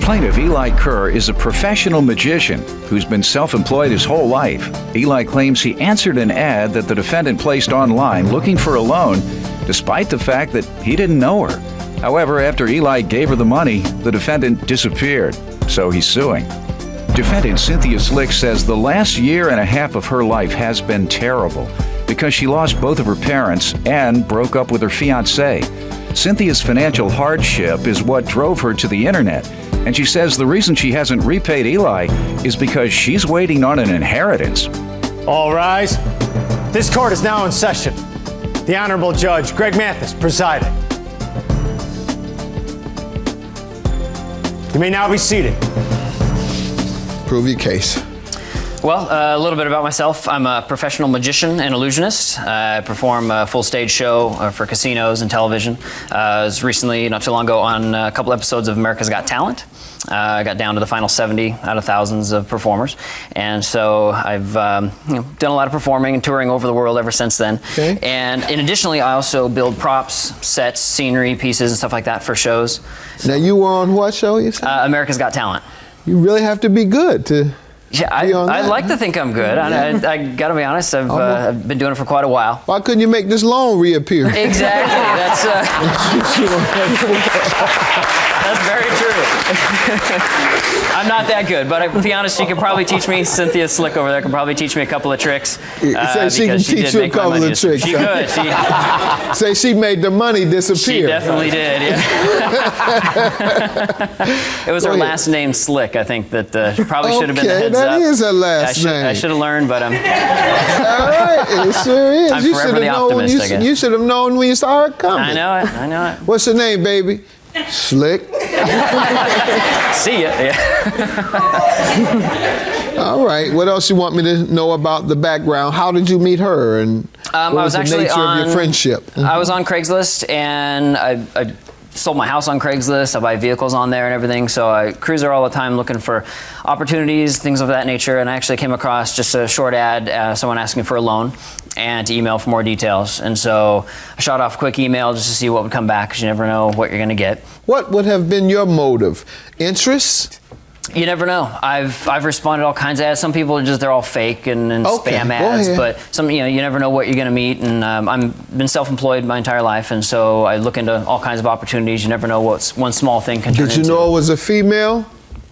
Plaintiff Eli Kerr is a professional magician who's been self-employed his whole life. Eli claims he answered an ad that the defendant placed online looking for a loan, despite the fact that he didn't know her. However, after Eli gave her the money, the defendant disappeared, so he's suing. Defendant Cynthia Slick says the last year and a half of her life has been terrible because she lost both of her parents and broke up with her fiancé. Cynthia's financial hardship is what drove her to the internet, and she says the reason she hasn't repaid Eli is because she's waiting on an inheritance. All rise. This court is now in session. The Honorable Judge Greg Mathis presiding. You may now be seated. Prove your case. Well, a little bit about myself. I'm a professional magician and illusionist. I perform a full stage show for casinos and television. I was recently, not too long ago, on a couple episodes of America's Got Talent. I got down to the final 70 out of thousands of performers. And so I've done a lot of performing and touring over the world ever since then. Okay. And additionally, I also build props, sets, scenery, pieces, and stuff like that for shows. Now, you were on what show, you said? America's Got Talent. You really have to be good to... Yeah, I like to think I'm good. I got to be honest, I've been doing it for quite a while. Why couldn't you make this loan reappear? Exactly. That's very true. I'm not that good, but to be honest, she could probably teach me. Cynthia Slick over there could probably teach me a couple of tricks. Say she can teach you a couple of tricks. She could. Say she made the money disappear. She definitely did. Yeah. It was her last name, Slick. I think that probably should have been the heads up. That is her last name. I should have learned, but all right, it sure is. I'm forever the optimist, I guess. You should have known when you saw her coming. I know it. I know it. What's her name, baby? Slick. See ya. Yeah. All right. What else you want me to know about the background? How did you meet her, and what was the nature of your friendship? I was on Craigslist, and I sold my house on Craigslist. I buy vehicles on there and everything. So I cruise there all the time looking for opportunities, things of that nature. And I actually came across just a short ad, someone asking for a loan and to email for more details. And so I shot off a quick email just to see what would come back, because you never know what you're going to get. What would have been your motive? Interest? You never know. I've responded all kinds of ads. Some people they're all fake and spam ads, but some you never know what you're going to meet. And I've been self-employed my entire life, and so I look into all kinds of opportunities. You never know what one small thing can turn into. Did you know it was a female?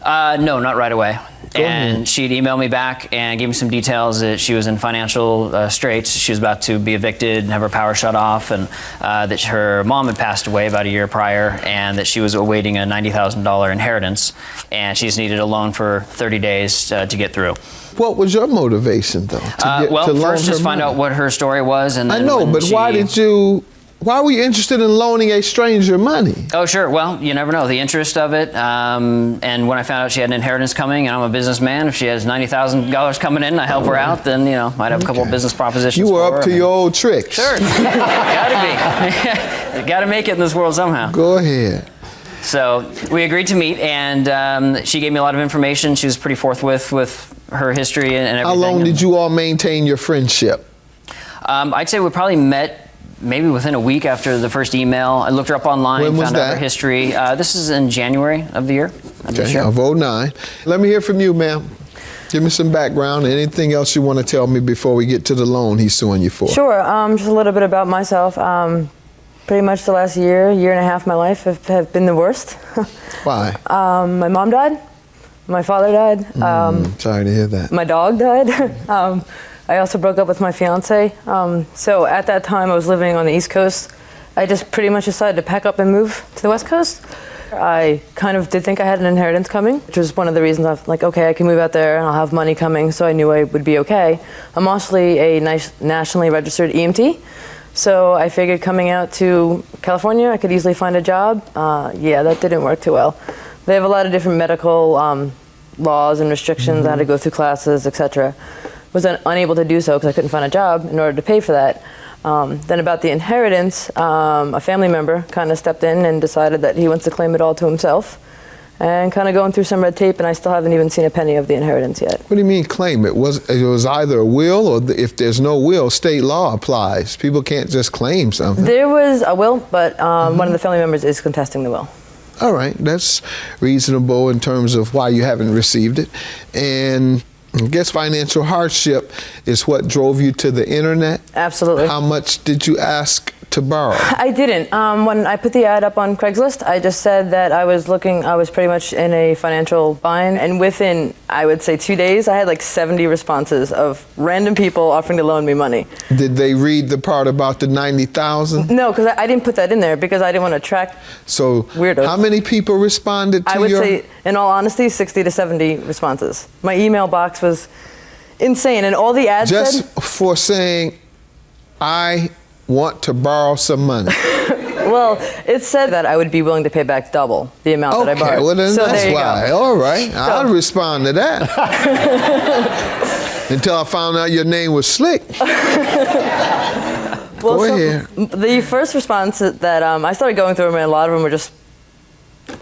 No, not right away. And she'd emailed me back and gave me some details that she was in financial straits. She was about to be evicted and have her power shut off, and that her mom had passed away about a year prior, and that she was awaiting a $90,000 inheritance, and she just needed a loan for 30 days to get through. What was your motivation, though? Well, first just find out what her story was, and then I know, but why were you interested in loaning a stranger money? Oh, sure. Well, you never know. The interest of it. And when I found out she had an inheritance coming, and I'm a businessman, if she has $90,000 coming in, I help her out, then, might have a couple of business propositions. You were up to your old tricks. Sure. Gotta be. Gotta make it in this world somehow. Go ahead. So we agreed to meet, and she gave me a lot of information. She was pretty forthwith with her history and everything. How long did you all maintain your friendship? I'd say we probably met maybe within a week after the first email. I looked her up online, found out her history. This is in January of the year. Okay, of 2009. Let me hear from you, ma'am. Give me some background. Anything else you want to tell me before we get to the loan he's suing you for? Sure. Just a little bit about myself. Pretty much the last year and a half of my life have been the worst. Why? My mom died. My father died. Sorry to hear that. My dog died. I also broke up with my fiancé. So at that time, I was living on the East Coast. I just pretty much decided to pack up and move to the West Coast. I kind of did think I had an inheritance coming, which was one of the reasons I was like, okay, I can move out there and I'll have money coming, so I knew I would be okay. I'm also a nationally registered EMT, so I figured coming out to California, I could easily find a job. Yeah, that didn't work too well. They have a lot of different medical laws and restrictions. I had to go through classes, etc. Was unable to do so because I couldn't find a job in order to pay for that. Then about the inheritance, a family member kind of stepped in and decided that he wants to claim it all to himself, and kind of going through some red tape, and I still haven't even seen a penny of the inheritance yet. What do you mean claim it? It was either a will, or if there's no will, state law applies. People can't just claim something. There was a will, but one of the family members is contesting the will. All right, that's reasonable in terms of why you haven't received it. And I guess financial hardship is what drove you to the internet? Absolutely. How much did you ask to borrow? I didn't. When I put the ad up on Craigslist, I just said that I was pretty much in a financial bind, and within, I would say 2 days, I had like 70 responses of random people offering to loan me money. Did they read the part about the 90,000? No, because I didn't put that in there because I didn't want to attract weirdos. How many people responded to I would say, in all honesty, 60 to 70 responses. My email box was insane, and all the ads just said, for saying, I want to borrow some money. well, it said that I would be willing to pay back double the amount that I borrowed. Okay, well then so that's there you why. go. All right, I'll respond to that. Until I found out your name was Slick. Well, Go ahead. The first response that I started going through them, and a lot of them were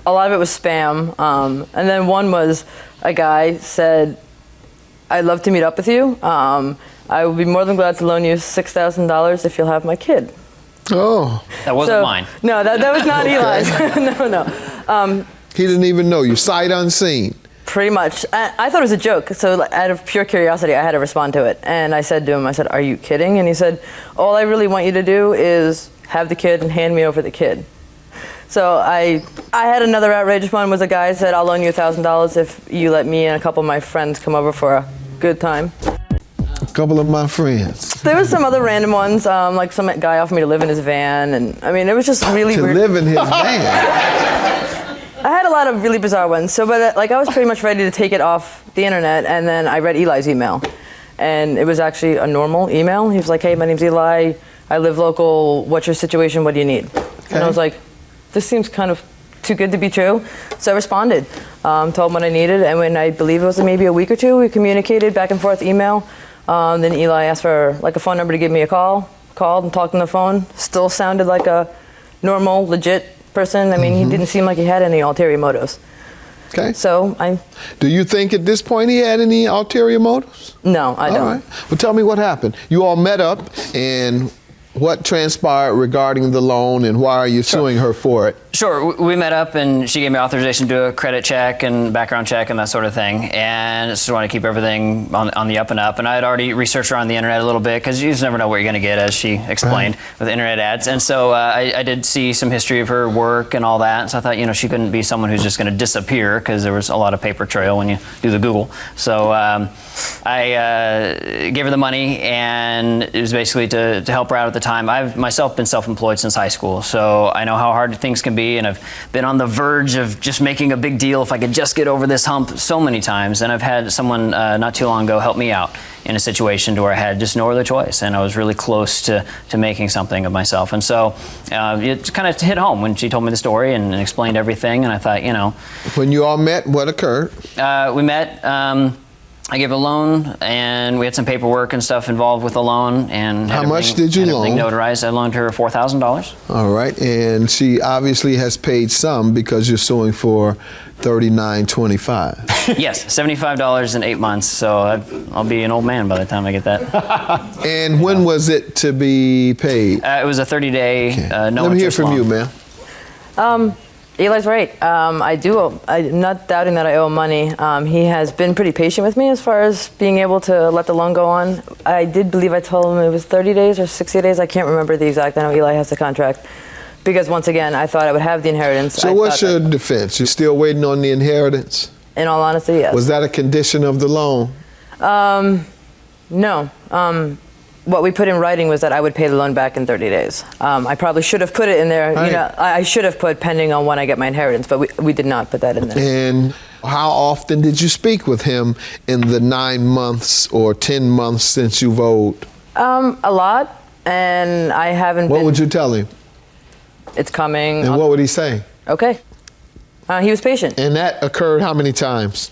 a lot of it was spam. And then one was a guy said, I'd love to meet up with you. I would be more than glad to loan you $6,000 if you'll have my kid. Oh. That wasn't mine. No, that was not Eli's. No. He didn't even know you, sight unseen. Pretty much. I thought it was a joke, so out of pure curiosity, I had to respond to it. And I said to him, are you kidding? And he said, all I really want you to do is have the kid and hand me over the kid. So I had another outrageous one, was a guy said, I'll loan you $1,000 if you let me and a couple of my friends come over for a good time. A couple of my friends. There was some other random ones, like some guy offered me to live in his van, and I mean, it was just really weird. To live in his van? I had a lot of really bizarre ones. So, but I was pretty much ready to take it off the internet, and then I read Eli's email, and it was actually a normal email. He was like, "Hey, my name's Eli. I live local. What's your situation? What do you need?" Okay. And I was like, "This seems kind of too good to be true." So I responded, told him what I needed, and when I believe it was maybe a week or two, we communicated back and forth email. Then Eli asked for like a phone number to give me a call. Called and talked on the phone. Still sounded like a normal, legit person. I mean, he didn't seem like he had any ulterior motives. Okay. So Do you think at this point he had any ulterior motives? No, I don't. All right. Well, tell me what happened. You all met up, and what transpired regarding the loan, and why are you suing her for it? Sure. We met up, and she gave me authorization to do a credit check and background check and that sort of thing. And I just want to keep everything on the up and up. And I had already researched her on the internet a little bit, because you just never know what you're going to get, as she explained, with internet ads. And so I did see some history of her work and all that. And so I thought, she couldn't be someone who's just going to disappear, because there was a lot of paper trail when you do the Google. So I gave her the money, and it was basically to help her out at the time. I've myself been self-employed since high school, so I know how hard things can be, and I've been on the verge of just making a big deal if I could just get over this hump so many times. And I've had someone not too long ago help me out in a situation where I had just no other choice, and I was really close to making something of myself. And so it kind of hit home when she told me the story and explained everything, and I thought, When you all met, what occurred? We met. I gave a loan, and we had some paperwork and stuff involved with the loan. And how much did you loan? Notarized. I loaned her $4,000. All right, and she obviously has paid some, because you're suing for $39.25. Yes, $75 in 8 months. So I'll be an old man by the time I get that. And when was it to be paid? It was a 30-day no Let me hear interest from loan. you, ma'am. Eli's right. I'm not doubting that I owe him money. He has been pretty patient with me as far as being able to let the loan go on. I did believe I told him it was 30 days or 60 days. I can't remember the exact. I know Eli has the contract. Because once again, I thought I would have the inheritance. So what's your defense? You're still waiting on the inheritance? In all honesty, yes. Was that a condition of the loan? No. What we put in writing was that I would pay the loan back in 30 days. I probably should have put it in there. Right. I should have put pending on when I get my inheritance, but we did not put that in there. And how often did you speak with him in the 9 months or 10 months since you've owed? A lot, and I haven't What would you tell him? It's coming. And what would he say? Okay. He was patient. And that occurred how many times?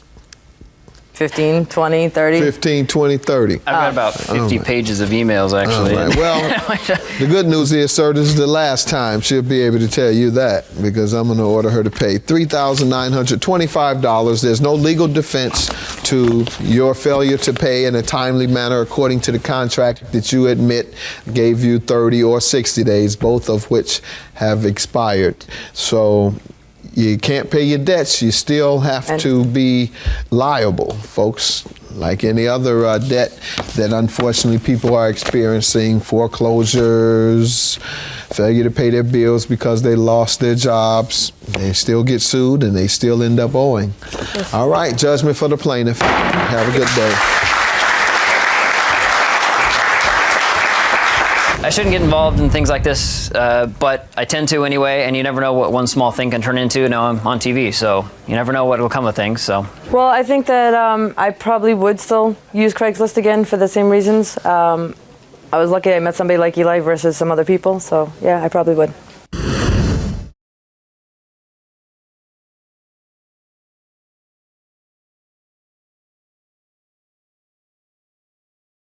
15, 20, 30. 15, 20, 30. I've got about 50 pages of emails, actually. All right. Well, the good news is, sir, this is the last time she'll be able to tell you that, because I'm going to order her to pay $3,925. There's no legal defense to your failure to pay in a timely manner according to the contract that you admit gave you 30 or 60 days, both of which have expired. So you can't pay your debts, you still have to be liable, folks. Like any other debt that unfortunately people are experiencing, foreclosures, failure to pay their bills because they lost their jobs, they still get sued and they still end up owing. Yes. All right, judgment for the plaintiff. Have a good day. I shouldn't get involved in things like this, but I tend to anyway, and you never know what one small thing can turn into. Now I'm on TV, so you never know what will come of things. So. Well, I think that I probably would still use Craigslist again for the same reasons. I was lucky I met somebody like Eli versus some other people, so yeah, I probably would.